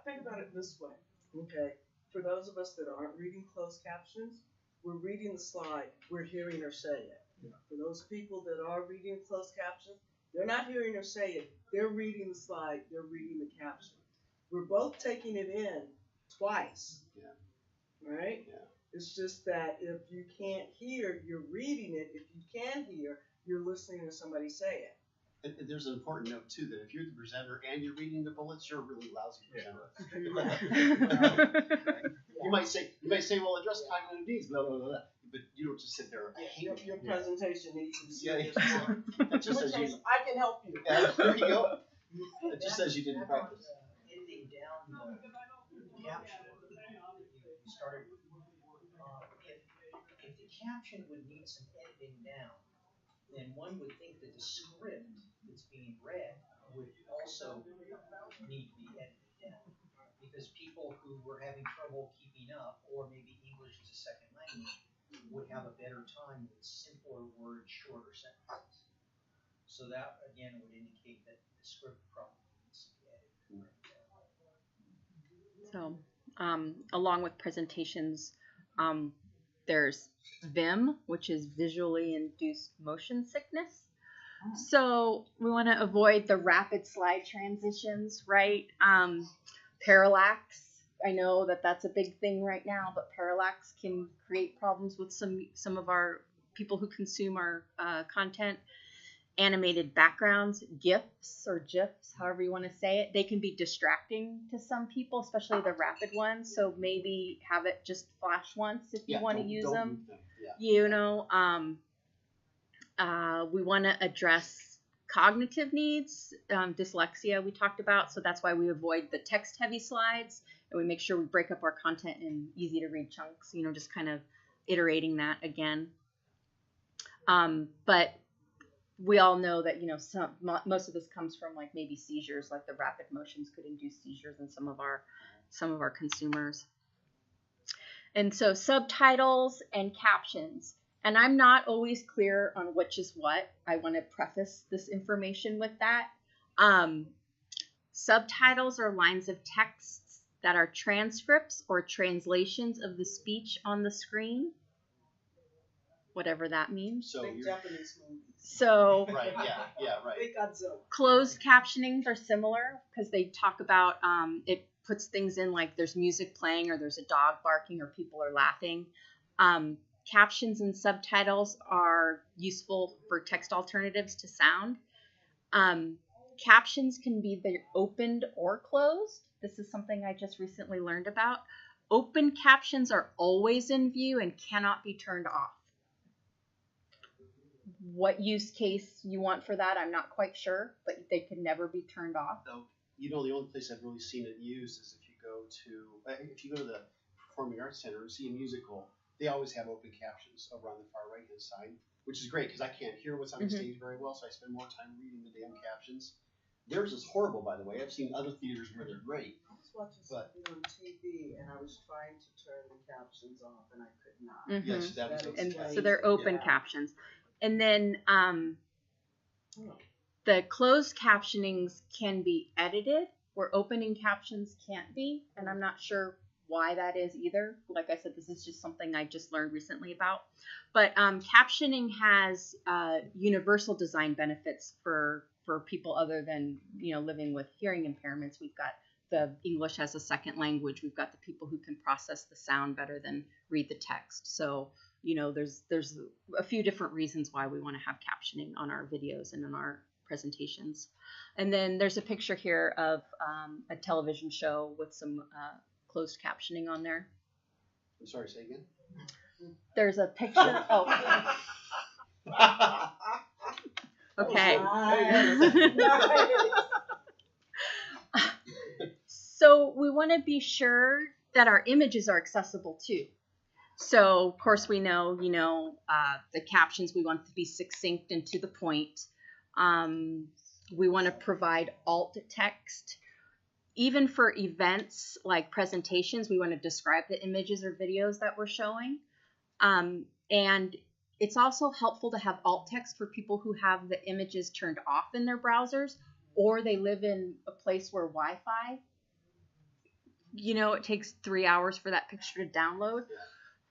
Think about it this way. Okay, for those of us that aren't reading closed captions, we're reading the slide, we're hearing her say it. Yeah. For those people that are reading closed captions, they're not hearing her say it. They're reading the slide. They're reading the caption. We're both taking it in twice. Yeah. Right? Yeah. It's just that if you can't hear, you're reading it. If you can hear, you're listening to somebody say it. And there's an important note too that if you're the presenter and you're reading the bullets, you're a really lousy presenter. You might say, well, address cognitive needs, blah blah blah. But you don't just sit there. Your presentation needs to be serious. It just says I can help you. There you go. It just says you didn't practice. Editing down the caption you started. If the caption would need some editing down, then one would think that the script that's being read would also need to be edited down. Because people who were having trouble keeping up, or maybe English as a second language, would have a better So that again would indicate that the script probably needs to be edited. So, along with presentations, there's VIM, which is visually induced motion sickness. So we want to avoid the rapid slide transitions, right? Parallax. I know that that's a big thing right now, but parallax can create problems with some of our people who consume our content. Animated backgrounds, GIFs or GIFs, however you want to say it, they can be distracting to some people, especially the rapid ones. So maybe have it just flash once if you want to use them. Yeah. You know, we want to address cognitive needs, dyslexia we talked about. So that's why we avoid the text-heavy slides, and we make sure we break up our content in easy-to-read chunks. You know, just kind of iterating that again. But we all know that, you know, most of this comes from like maybe seizures, like the rapid motions could induce seizures in some of our consumers. And so subtitles and captions. And I'm not always clear on which is what. I want to preface this information with that. Subtitles are lines of texts that are transcripts or translations of the speech on the screen, whatever that means. So Like Japanese movies. So right, yeah, right. Big Godzilla. Closed captionings are similar because they talk about it puts things in like there's music playing or there's a dog barking or people are laughing. Captions and subtitles are useful for text alternatives to sound. Captions can be either opened or closed. This is something I just recently learned about. Open captions are always in view and cannot be turned off. What use case you want for that, I'm not quite sure, but they can never be turned off. So, you know, the only place I've really seen it used is if you go to the Performing Arts Center and see a musical. They always have open captions over on the far right hand side, which is great because I can't hear what's on the stage very well, so I spend more time reading the damn captions. Theirs is horrible, by the way. I've seen other theaters where they're great. I was watching something on TV and I was trying to turn the captions off and I could not. Yes, that was And explains so they're open Yeah. captions. And then the closed captionings can be edited where opening captions can't be, and I'm not sure why that is either. Like I said, this is just something I just learned recently about. But captioning has universal design benefits for people other than, you know, living with hearing impairments. We've got the English as a second language. We've got the people who can process the sound better than read the text. So, you know, there's a few different reasons why we want to have captioning on our videos and in our presentations. And then there's a picture here of a television show with some closed captioning on there. I'm sorry, say again? There's a picture. Oh. Okay. So we want to be sure that our images are accessible too. So of course we know, you know, the captions we want to be succinct and to the point. We want to provide alt text. Even for events like presentations, we want to describe the images or videos that we're showing. And it's also helpful to have alt text for people who have the images turned off in their browsers, or they live in a place where Wi-Fi, you know, it takes 3 hours for that picture to download.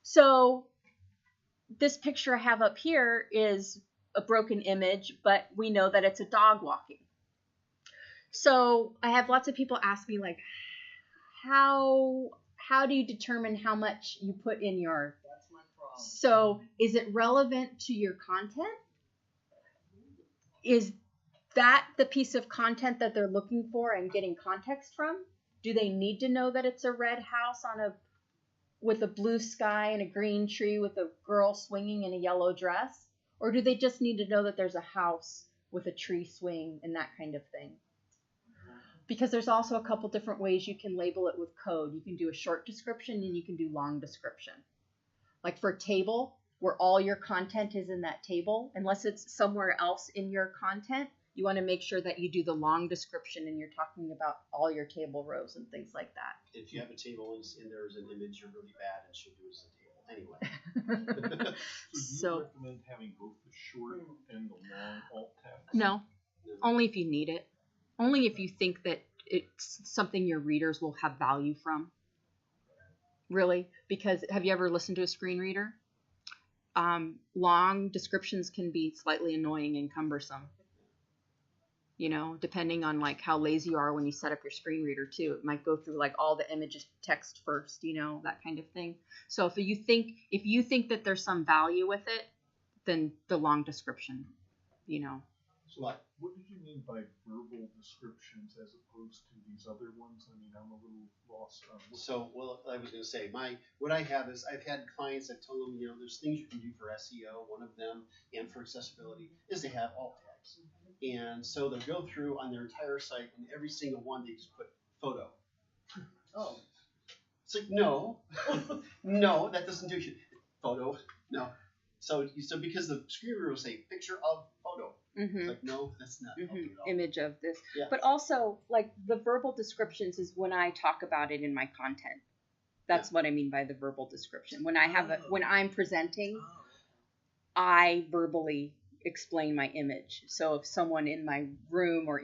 So this picture I have up here is a broken image, but we know that it's a dog walking. So I have lots of people ask me, like, how do you determine how much you put in your... That's my problem. So is it relevant to your content? Is that the piece of content that they're looking for and getting context from? Do they need to know that it's a red house with a blue sky and a green tree with a girl swinging in a yellow dress? Or do they just need to know that there's a house with a tree swing and that kind of thing? Because there's also a couple different ways you can label it with code. You can do a short description and you can do long description. Like for a table, where all your content is in that table, unless it's somewhere else in your content, you want to make sure that you do the long description and you're talking about all your table rows and things like that. If you have a table and there's an image you're really bad and should do as a table. anyway. So do you recommend having both the short and the long alt text? No, only if you need it. Only if you think that it's something your readers will have value from. Really? Because have you ever listened to a screen reader? Long descriptions can be slightly annoying and cumbersome. You know, depending on like how lazy you are when you set up your screen reader too. It might go through like all the image text first, you know, that kind of thing. So if you think that there's some value with it, then the long description, you know. So what did you mean by verbal descriptions as opposed to these other ones? I mean, I'm a little lost on what. So, well, I was going to say, what I have is I've had clients, I've told them, you know, there's things you can do for SEO. One of them, and for accessibility, is to have alt tags. And so they'll go through on their entire site, and every single one they just put photo. Oh. It's like, no, no, that doesn't do shit. Photo, no. So because the screen reader will say picture of photo. Mm-hmm. It's like, no, that's not helping at all. Image of this. Yeah. But also, like, the verbal descriptions is when I talk about it in my content. That's what I mean by the verbal description. When I have when I'm presenting, I verbally explain my image. So if someone in my room or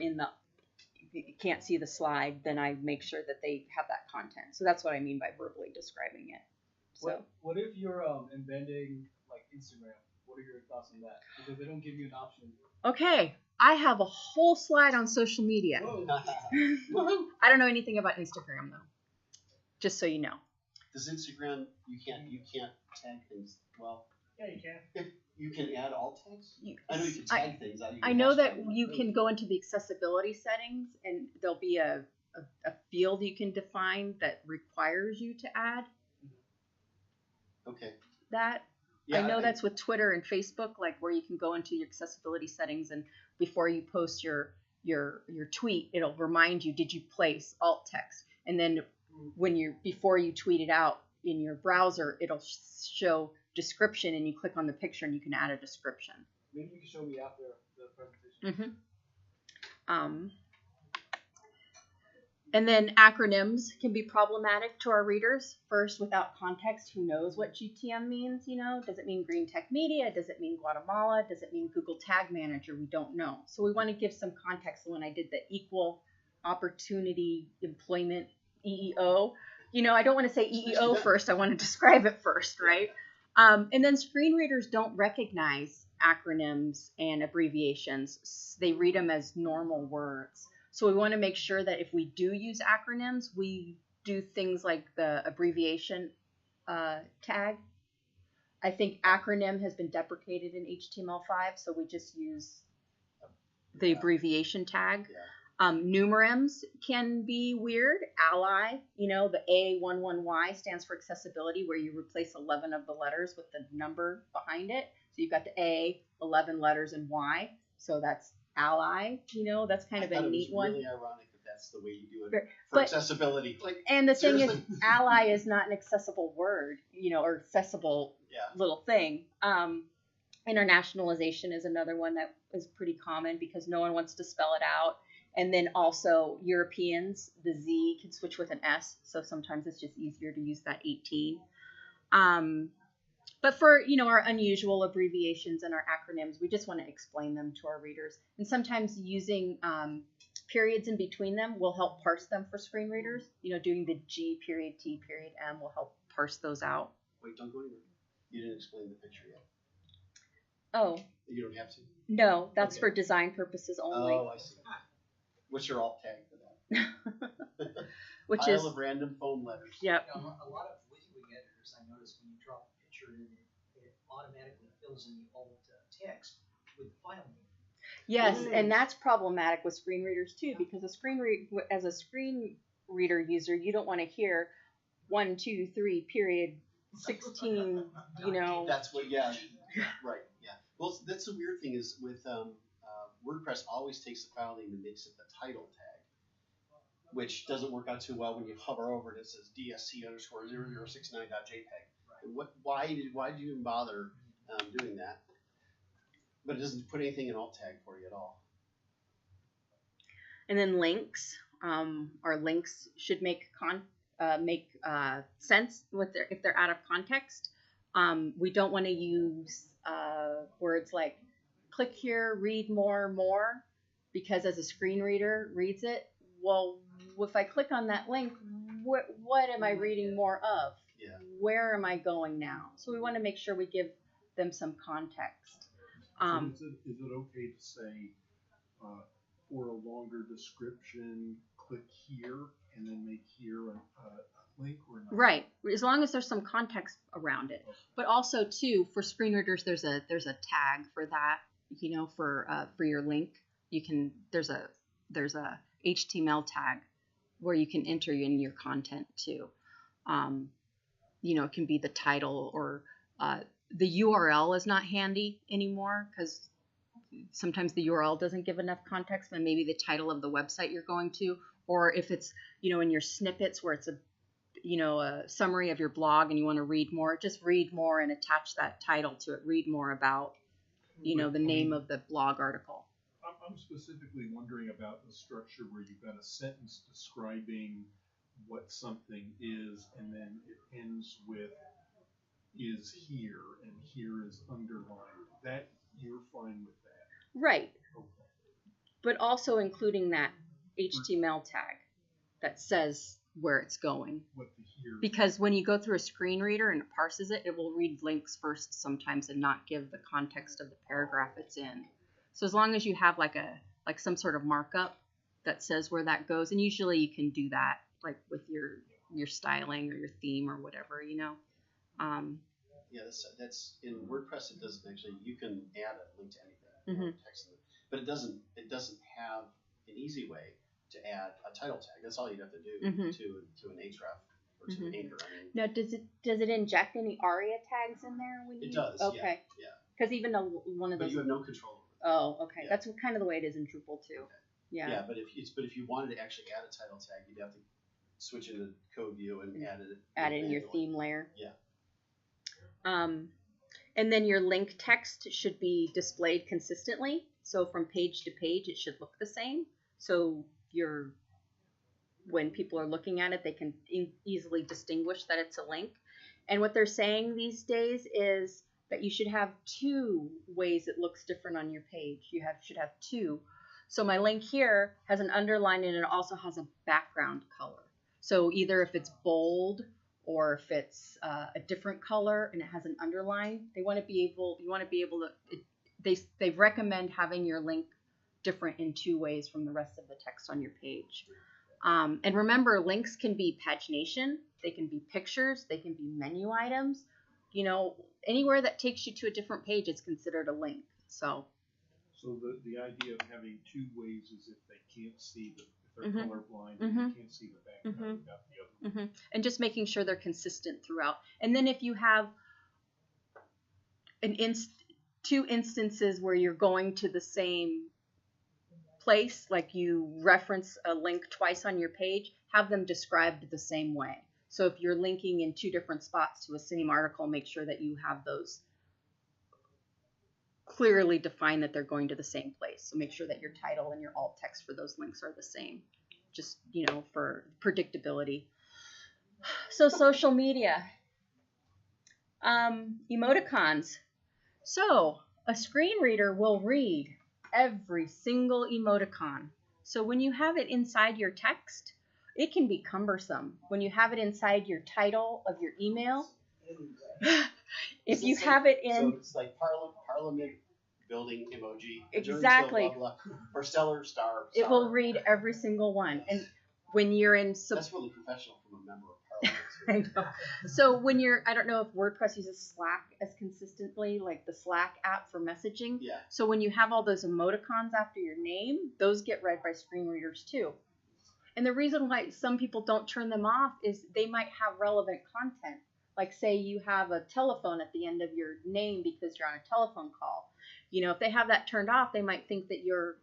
can't see the slide, then I make sure that they have that content. So that's what I mean by verbally describing it. So what if you're embedding like Instagram? What are your thoughts on that? Because they don't give you an option. Okay, I have a whole slide on social media. I don't know anything about Instagram though. Just so you know. Does Instagram you can't tag things? Well, Yeah, you can. If you can add alt tags? I know you can tag things. I know that you can go into the accessibility settings and there'll be a field you can define that requires you to add that. Yeah, I know that's with Twitter and Facebook, like where you can go into your accessibility settings and before you post your tweet, it'll remind you, did you place alt text? And then before you tweet it out in your browser, it'll show description and you click on the picture and you can add a description. Maybe you can show me after the presentation. Mm-hmm. And then acronyms can be problematic to our readers. First, without context, who knows what GTM means, you know? Does it mean Green Tech Media? Does it mean Guatemala? Does it mean Google Tag Manager? We don't know. So we want to give some context. So when I did the Equal Opportunity Employment EEO, you know, I don't want to say EEO first. I want to describe it first, right? And then screen readers don't recognize acronyms and abbreviations. They read them as normal words. So we want to make sure that if we do use acronyms, we do things like the abbreviation tag. I think acronym has been deprecated in HTML5, so we just use the abbreviation tag. Numerams can be weird. Ally, you know, the A11Y stands for accessibility, where you replace 11 of the letters with the number behind it. So you've got the A, 11 letters, and Y. So that's ally, you know, that's kind of a neat one. It's really ironic that that's the way you do it for accessibility. Like, and the thing is, ally is not an accessible word, you know, or accessible little thing. Internationalization is another one that is pretty common because no one wants to spell it out. And then also Europeans, the Z can switch with an S, so sometimes it's just easier to use that 18. But for, you know, our unusual abbreviations and our acronyms, we just want to explain them to our readers. And sometimes using periods in between them will help parse them for screen readers. You know, doing the G period, T period, M will help parse those out. Wait, don't go anywhere. You didn't explain the picture yet. Oh. You don't have to? No, that's for design purposes only. Oh, I see. What's your alt tag for that? Which Pile of random phone letters. Yep. You know, a lot of Wysiwyg editors, I notice when you drop a picture in, it automatically fills in the alt text with the file name. Yes, and that's problematic with screen readers too, because as a screen reader user, you don't want to hear 1, 2, 3, period, 16. You know. That's what. Yeah. Right. Yeah. Well, that's the weird thing is with WordPress always takes the file name and makes it the title tag, which doesn't work out too well when you hover over it. It says dsc_0069.jpg. And why did you even bother doing that? But it doesn't put anything in alt tag for you at all. And then links. Our links should make sense if they're out of context. We don't want to use words like click here, read more, because as a screen reader reads it, well, if I click on that link, what am I reading more of? Yeah. Where am I going now? So we want to make sure we give them some context. So is it okay to say, for a longer description, click here, and then make here a link, or not? Right, as long as there's some context around it. Okay. But also too, for screen readers, there's a tag for that. For your link, there's a HTML tag where you can enter in your content too. It can be the title, or the URL is not handy anymore because sometimes the URL doesn't give enough context, but maybe the title of the website you're going to, or if it's in your snippets where it's a summary of your blog and you want to read more, just read more and attach that title to it. Read more about the name of the blog article. I'm specifically wondering about the structure where you've got a sentence describing what something is, and then it ends with is here, and here is underlined. That you're fine with that? Right. Okay. But also including that HTML tag that says where it's going. What the here? Because when you go through a screen reader and it parses it, it will read links first sometimes and not give the context of the paragraph it's in. So as long as you have like some sort of markup that says where that goes, and usually you can do that like with your styling or your theme or whatever, Yeah, that's in WordPress. It doesn't actually. You can add a link to anything, text, but it doesn't have an easy way to add a title tag. That's all you'd have to do to an href or to an anchor. I mean, now, does it inject any ARIA tags in there when you? It does. Okay. Yeah. Because even one of those. But you have no control over it. Oh, okay. Yeah. That's kind of the way it is in Drupal too. Okay. Yeah. Yeah, but if you wanted to actually add a title tag, you'd have to switch into code view and add it in your theme layer. Yeah. And then your link text should be displayed consistently. So from page to page, it should look the same. So when people are looking at it, they can easily distinguish that it's a link. And what they're saying these days is that you should have 2 ways it looks different on your page. Should have 2. So my link here has an underline and it also has a background color. So either if it's bold or if it's a different color and it has an underline, you want to be able to. They recommend having your link different in 2 ways from the rest of the text on your page. And remember, links can be pagination, they can be pictures, they can be menu items. Anywhere that takes you to a different page is considered a link. So the idea of having 2 ways is if they can't see if they're colorblind, and they can't see the background, you've got the other one. And just making sure they're consistent throughout. And then if you have 2 instances where you're going to the same place, like you reference a link twice on your page, have them described the same way. So if you're linking in 2 different spots to a same article, make sure that you have those clearly defined that they're going to the same place. So make sure that your title and your alt text for those links are the same, just for predictability. So social media, emoticons. So a screen reader will read every single emoticon. So when you have it inside your text, it can be cumbersome. When you have it inside your title of your email, if you have it in... So it's like Parliament building emoji. Exactly. Blah, blah, blah, or stellar star. It will read every single one. And when you're in... That's really professional from a member of Parliament. I know. So when I don't know if WordPress uses Slack as consistently, like the Slack app for messaging. Yeah. So when you have all those emoticons after your name, those get read by screen readers too. And the reason why some people don't turn them off is they might have relevant content. Like say you have a telephone at the end of your name because you're on a telephone call. If they have that turned off, they might think that you're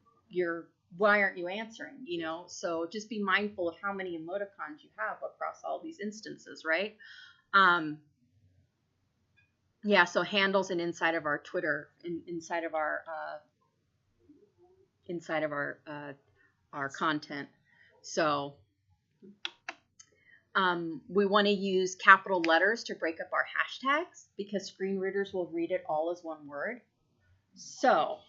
why aren't you answering? So just be mindful of how many emoticons you have across all these instances, right? So handles and inside of our Twitter, inside of our content. So We want to use capital letters to break up our hashtags because screen readers will read it all as one word. So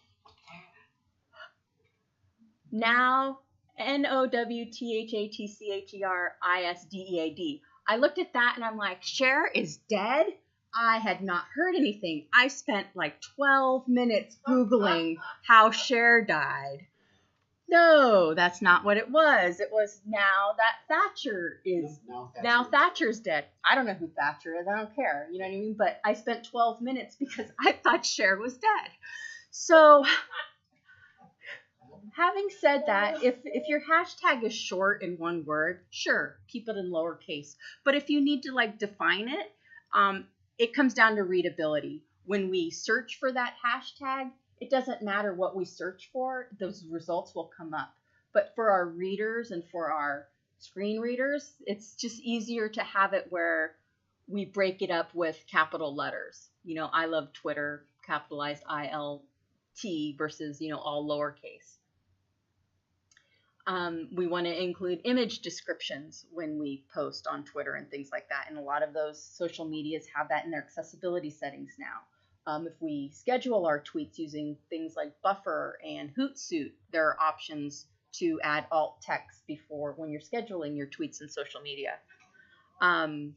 now NOWTHATCHERISDEAD. I looked at that and I'm like, Cher is dead? I had not heard anything. I spent like 12 minutes Googling how Cher died. No, that's not what it was. It was now that Thatcher is now Thatcher's dead. I don't know who Thatcher is. I don't care. You know what I mean? But I spent 12 minutes because I thought Cher was dead. So having said that, if your hashtag is short in one word, sure, keep it in lowercase. But if you need to like define it, it comes down to readability. When we search for that hashtag, it doesn't matter what we search for, those results will come up. But for our readers and for our screen readers, it's just easier to have it where we break it up with capital letters. You know, I love Twitter, capitalized ILT versus, you know, all lowercase. We want to include image descriptions when we post on Twitter and things like that. And a lot of those social medias have that in their accessibility settings now. If we schedule our tweets using things like Buffer and Hootsuite, there are options to add alt text before when you're scheduling your tweets in social media. And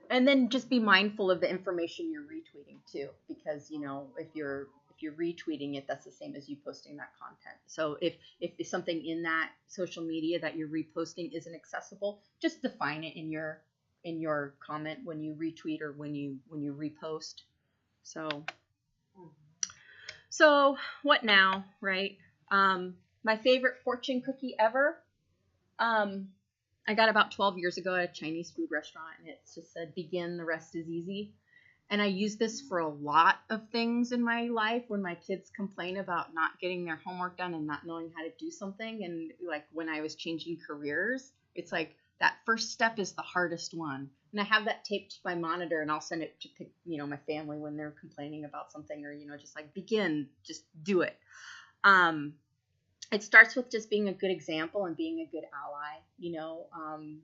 then just be mindful of the information you're retweeting too, because you know if you're retweeting it, that's the same as you posting that content. So if something in that social media that you're reposting isn't accessible, just define it in your comment when you retweet or when you repost. So what now, right? My favorite fortune cookie ever. I got about 12 years ago at a Chinese food restaurant, and it just said, begin, the rest is easy. And I use this for a lot of things in my life when my kids complain about not getting their homework done and not knowing how to do something. And like when I was changing careers, it's like that first step is the hardest one. And I have that taped to my monitor, and I'll send it to, you know, my family when they're complaining about something, or, you know, just like begin, just do it. It starts with just being a good example and being a good ally, you know,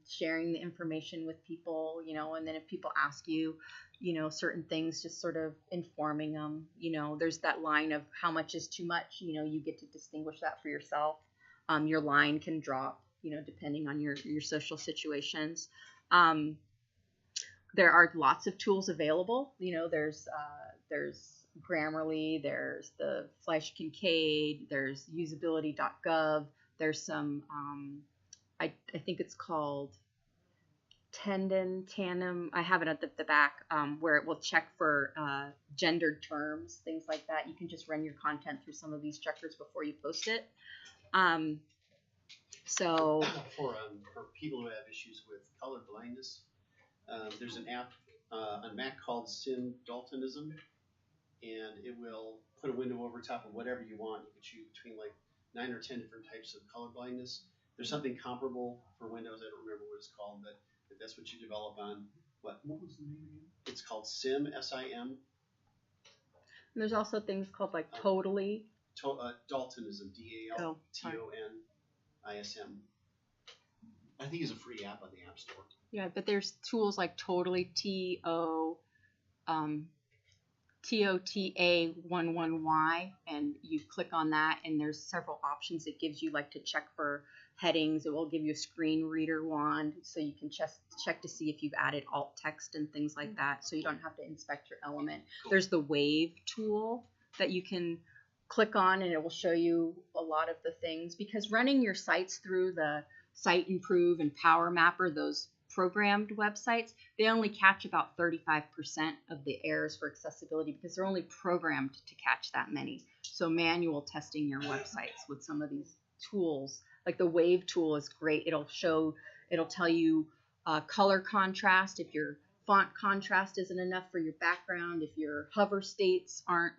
sharing the information with people, you know, and then if people ask you, you know, certain things, just sort of informing them. You know, there's that line of how much is too much, you know, you get to distinguish that for yourself. Your line can drop, you know, depending on your social situations. There are lots of tools available. You know, there's Grammarly, there's the Fleisch Kincaid, there's usability.gov, there's some, I think it's called Tandem, I have it at the back, where it will check for gendered terms, things like that. You can just run your content through some of these checkers before you post it. So for people who have issues with color blindness, there's an app on Mac called Sim Daltonism, and it will put a window over top of whatever you want. You can choose between like 9 or 10 different types of color blindness. There's something comparable for Windows. I don't remember what it's called, but if that's what you develop on. What was the name again? It's called Sim, S-I-M. And there's also things called like Totally. Daltonism, D-A-L-T-O-N-I-S-M. I think it's a free app on the App Store. Yeah, but there's tools like Totally, TOTA11Y, and you click on that, and there's several options it gives you, like to check for headings. It will give you a screen reader wand, so you can check to see if you've added alt text and things like that, so you don't have to inspect your element. There's the Wave tool that you can click on, and it will show you a lot of the things, because running your sites through the Site Improve and Power Mapper, those programmed websites, they only catch about 35% of the errors for accessibility because they're only programmed to catch that many. So manual testing your websites with some of these tools, like the Wave tool is great. It'll tell you color contrast, if your font contrast isn't enough for your background, if your hover states aren't,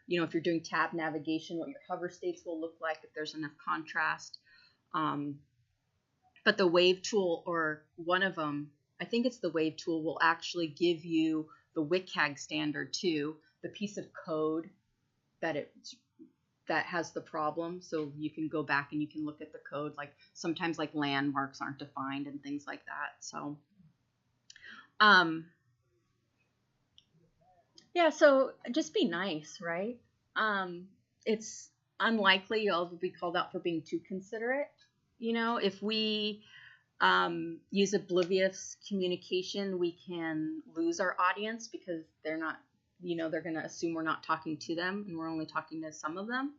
you know, if you're doing tab navigation, what your hover states will look like if there's enough contrast. But the Wave tool, or one of them, I think it's the Wave tool, will actually give you the WCAG standard too, the piece of code that that has the problem. So you can go back and you can look at the code. Like sometimes like landmarks aren't defined and things like that. So yeah, so just be nice, right? It's unlikely you'll be called out for being too considerate. You know, if we use oblivious communication, we can lose our audience because they're not, they're going to assume we're not talking to them and we're only talking to some of them.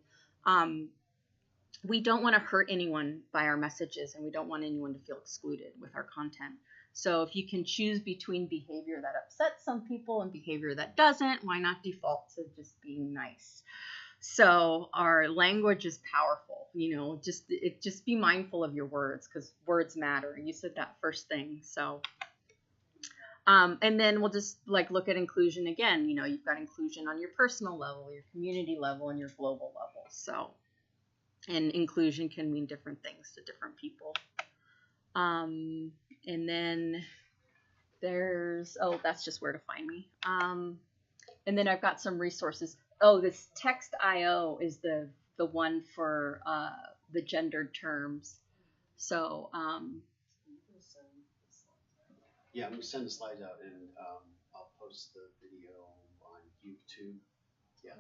We don't want to hurt anyone by our messages, and we don't want anyone to feel excluded with our content. So if you can choose between behavior that upsets some people and behavior that doesn't, why not default to just being nice? So our language is powerful, just be mindful of your words, because words matter. You said that first thing. So and then we'll just like look at inclusion again. You've got inclusion on your personal level, your community level, and your global level. So, and inclusion can mean different things to different people. And then there's, that's just where to find me. And then I've got some resources. Oh, this text.io is the one for the gendered terms. So yeah, I'm gonna send the slides out, and I'll post the video on YouTube. Yeah.